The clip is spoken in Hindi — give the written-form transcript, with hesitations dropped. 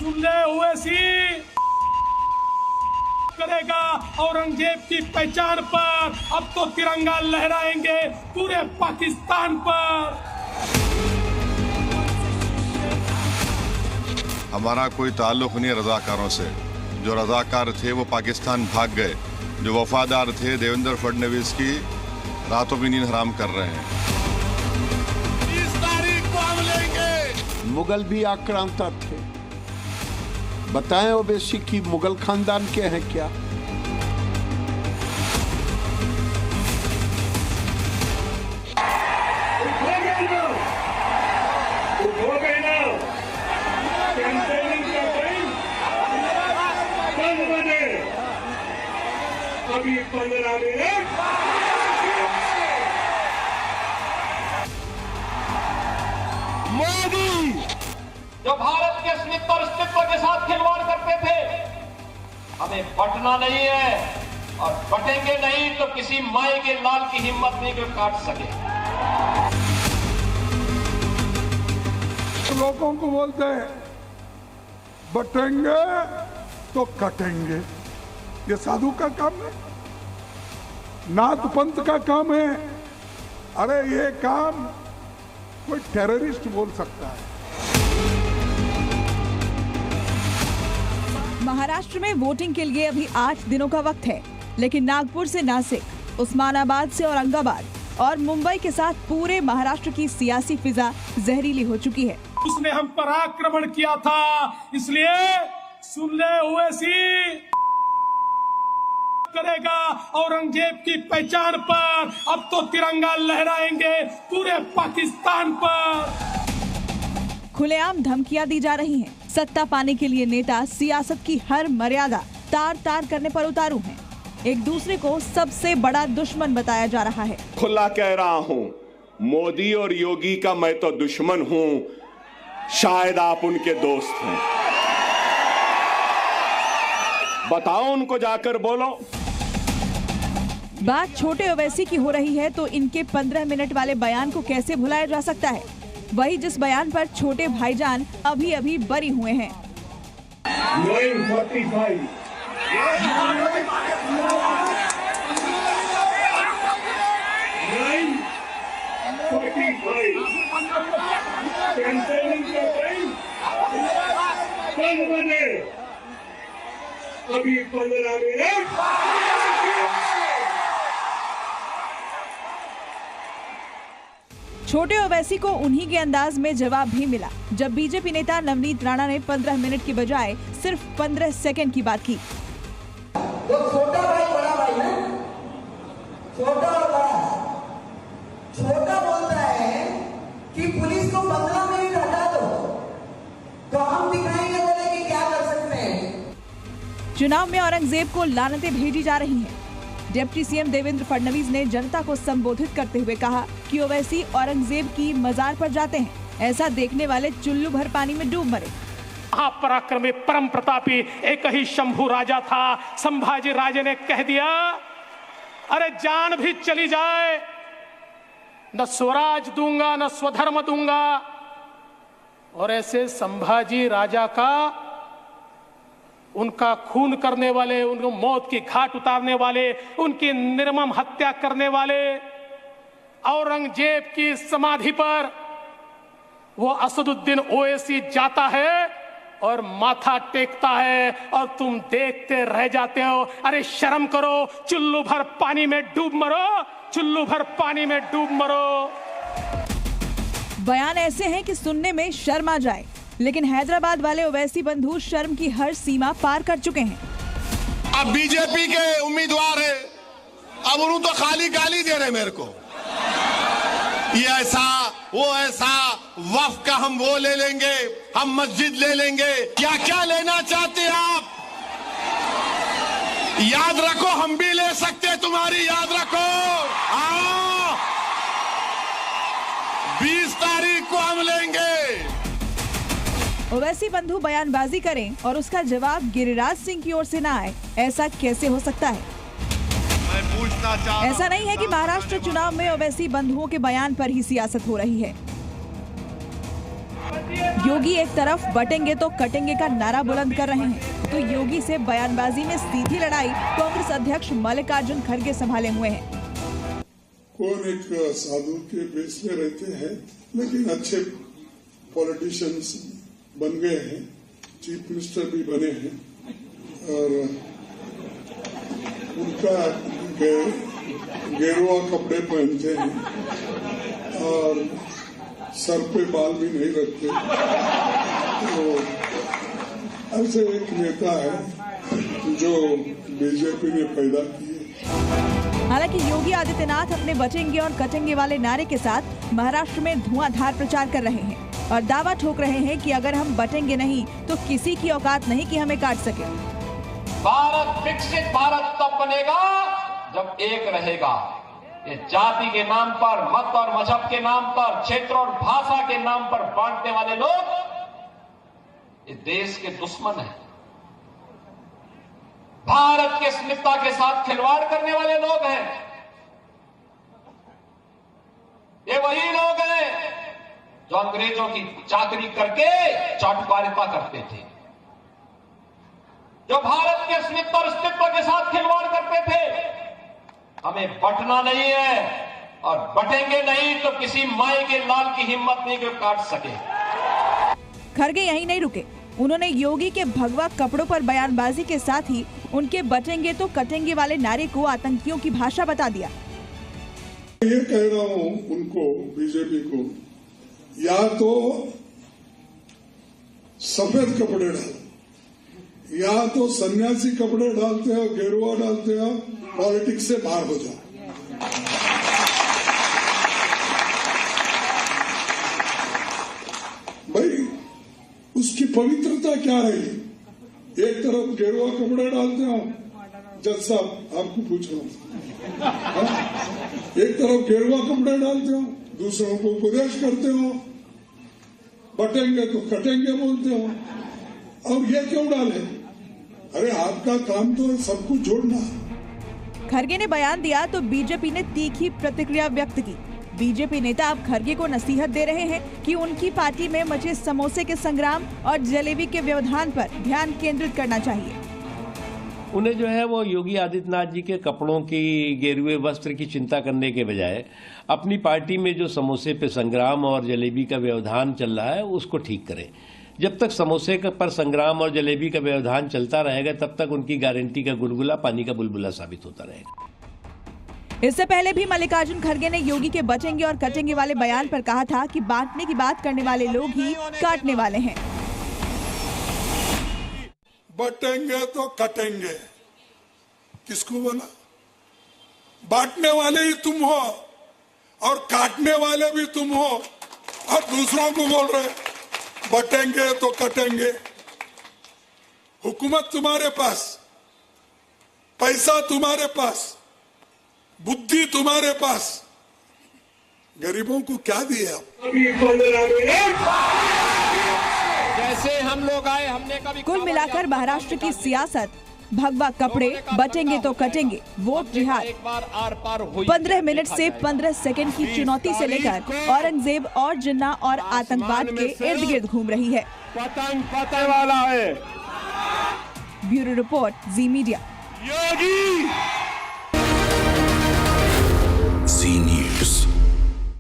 सुन ले ओवैसी करेगा औरंगजेब की पहचान पर, अब तो तिरंगा लहराएंगे पूरे पाकिस्तान पर। हमारा कोई ताल्लुक नहीं रजाकारों से। जो रजाकार थे वो पाकिस्तान भाग गए, जो वफादार थे देवेंद्र फडणवीस की रातों की नींद हराम कर रहे हैं। 20 तारीख को हम लेंगे। मुगल भी आक्रांता थे। बताएं ओवैसी की मुगल खानदान के हैं क्या? अभी 15 मिनट मोदी जो भारत के अस्तित्व के साथ खिलवाड़ करते थे, हमें बटना नहीं है और बटेंगे नहीं तो किसी माई के लाल की हिम्मत नहीं कि काट सके। लोगों को बोलते हैं बटेंगे तो कटेंगे। ये साधु का काम है, नाथ पंथ का काम है। अरे ये काम कोई टेररिस्ट बोल सकता है। महाराष्ट्र में वोटिंग के लिए अभी 8 दिनों का वक्त है, लेकिन नागपुर से नासिक, उस्मानाबाद से औरंगाबाद और मुंबई के साथ पूरे महाराष्ट्र की सियासी फिजा जहरीली हो चुकी है। उसने हम पर आक्रमण किया था, इसलिए सुन ले ओवैसी करेगा औरंगजेब की पहचान पर, अब तो तिरंगा लहराएंगे पूरे पाकिस्तान पर। खुलेआम धमकियां दी जा रही हैं। सत्ता पाने के लिए नेता सियासत की हर मर्यादा तार तार करने पर उतारू हैं। एक दूसरे को सबसे बड़ा दुश्मन बताया जा रहा है। खुला कह रहा हूं, मोदी और योगी का मैं तो दुश्मन हूं, शायद आप उनके दोस्त हैं। बताओ उनको, जाकर बोलो। बात छोटे ओवैसी की हो रही है तो इनके 15 मिनट वाले बयान को कैसे भुलाया जा सकता है? वही जिस बयान पर छोटे भाईजान अभी अभी बरी हुए हैं। 9:45 कैंपेनिंग का टाइम 5 बजे, अभी 15 मिनट। छोटे ओवैसी को उन्हीं के अंदाज में जवाब भी मिला जब बीजेपी नेता नवनीत राणा ने 15 मिनट की बजाय सिर्फ 15 सेकंड की बात की। तो छोटा भाई बड़ा भाई ना, छोटा और बड़ा। छोटा बोलता है कि पुलिस को 15 मिनट हटा दो, तो हम दिखाएंगे बोले कि क्या कर सकते हैं। चुनाव में औरंगजेब को लानतें भेजी जा रही हैं। डिप्टी सीएम देवेंद्र फडणवीस ने जनता को संबोधित करते हुए कहा कि ओवैसी औरंगजेब की मजार पर जाते हैं, ऐसा देखने वाले चुल्लू भर पानी में डूब मरे। महापराक्रमी परम प्रतापी एक ही शंभू राजा था। संभाजी राजे ने कह दिया, अरे जान भी चली जाए न स्वराज दूंगा न स्वधर्म दूंगा। और ऐसे संभाजी राजा का, उनका खून करने वाले, उनको मौत की घाट उतारने वाले, उनकी निर्मम हत्या करने वाले औरंगजेब की समाधि पर वो असदुद्दीन ओवैसी जाता है और माथा टेकता है और तुम देखते रह जाते हो। अरे शर्म करो, चुल्लू भर पानी में डूब मरो, चुल्लू भर पानी में डूब मरो। बयान ऐसे हैं कि सुनने में शर्म आ जाए, लेकिन हैदराबाद वाले ओवैसी बंधु शर्म की हर सीमा पार कर चुके हैं। अब बीजेपी के उम्मीदवार है, अब उन्होंने तो खाली गाली दे रहे मेरे को, ये ऐसा वो ऐसा, वक्फ का हम वो ले लेंगे, हम मस्जिद ले लेंगे। क्या क्या लेना चाहते हैं आप? याद रखो, हम भी ले सकते हैं तुम्हारी, याद रखो। हाँ, 20 तारीख को हम लेंगे। ओवैसी बंधु बयानबाजी करें और उसका जवाब गिरिराज सिंह की ओर से न आए, ऐसा कैसे हो सकता है? मैं पूछना चाहता, ऐसा नहीं है कि महाराष्ट्र चुनाव में ओवैसी बंधुओं के बयान पर ही सियासत हो रही है। योगी एक तरफ बटेंगे तो कटेंगे का नारा बुलंद कर रहे हैं, तो योगी से बयानबाजी में सीधी लड़ाई कांग्रेस अध्यक्ष मल्लिकार्जुन खड़गे संभाले हुए हैं। कौन एक साधु के बेस में रहते हैं, लेकिन अच्छे पॉलिटिशियंस बन गए हैं, चीफ मिनिस्टर भी बने हैं और उनका गेरुआ कपड़े पहनते हैं और सर पे बाल भी नहीं रखते। तो ऐसे एक नेता है जो बीजेपी ने पैदा किए। हालांकि योगी आदित्यनाथ अपने बचेंगे और कटेंगे वाले नारे के साथ महाराष्ट्र में धुआंधार प्रचार कर रहे हैं और दावा ठोक रहे हैं कि अगर हम बटेंगे नहीं तो किसी की औकात नहीं कि हमें काट सके। भारत विकसित भारत तब बनेगा जब एक रहेगा। ये जाति के नाम पर, मत और मजहब के नाम पर, क्षेत्र और भाषा के नाम पर बांटने वाले लोग ये देश के दुश्मन हैं। भारत के अस्मिता के साथ खिलवाड़ करने वाले लोग हैं। ये वही लोग हैं जो अंग्रेजों की चाकरी करके चाटुकारिता करते थे, जो भारत के अस्मिता और अस्तित्व के साथ खिलवाड़ करते थे। हमें बटना नहीं है और बटेंगे नहीं तो किसी माई के लाल की हिम्मत नहीं कि काट सके। खड़गे यहीं नहीं रुके, उन्होंने योगी के भगवा कपड़ों पर बयानबाजी के साथ ही उनके बटेंगे तो कटेंगे वाले नारे को आतंकियों की भाषा बता दिया। ये कह रहा हूं उनको, बीजेपी को, या तो सफेद कपड़े डालो या तो सन्यासी कपड़े डालते हो, गेरुआ डालते हो, पॉलिटिक्स से बाहर हो जाओ। भाई उसकी पवित्रता क्या रही? एक तरफ गेरुआ कपड़े डालते हो, जज साहब आपको पूछ रहा हूं, एक तरफ गेरुआ कपड़े डालते हो, दूसरों को उपदेश करते हो, बटेंगे तो कटेंगे बोलते हो, और ये क्यों डाले? अरे आपका काम तो सब कुछ जोड़ना। खड़गे ने बयान दिया तो बीजेपी ने तीखी प्रतिक्रिया व्यक्त की। बीजेपी नेता अब खड़गे को नसीहत दे रहे हैं कि उनकी पार्टी में मचे समोसे के संग्राम और जलेबी के व्यवधान पर ध्यान केंद्रित करना चाहिए। उन्हें जो है वो योगी आदित्यनाथ जी के कपड़ों की, गेरुए वस्त्र की चिंता करने के बजाय अपनी पार्टी में जो समोसे पे संग्राम और जलेबी का व्यवधान चल रहा है उसको ठीक करें। जब तक समोसे पर संग्राम और जलेबी का व्यवधान चलता रहेगा तब तक उनकी गारंटी का गुलगुला पानी का बुलबुला साबित होता रहेगा। इससे पहले भी मल्लिकार्जुन खड़गे ने योगी के बचेंगे और कटेंगे वाले बयान पर कहा था कि बांटने की बात करने वाले लोग ही काटने वाले हैं। बटेंगे तो कटेंगे किसको बोला? बांटने वाले ही तुम हो और काटने वाले भी तुम हो, और दूसरों को बोल रहे बटेंगे तो कटेंगे। हुकूमत तुम्हारे पास, पैसा तुम्हारे पास, बुद्धि तुम्हारे पास, गरीबों को क्या दिया? जैसे हम लोग आए, हमने कभी कुल मिलाकर महाराष्ट्र की सियासत भगवा कपड़े, बटेंगे तो कटेंगे, वोट जिहाद, 15 मिनट से 15 सेकंड की चुनौती से लेकर औरंगजेब और जिन्ना और आतंकवाद के इर्द गिर्द घूम रही है। पतंग पतंग वाला है। ब्यूरो रिपोर्ट, जी मीडिया। योगी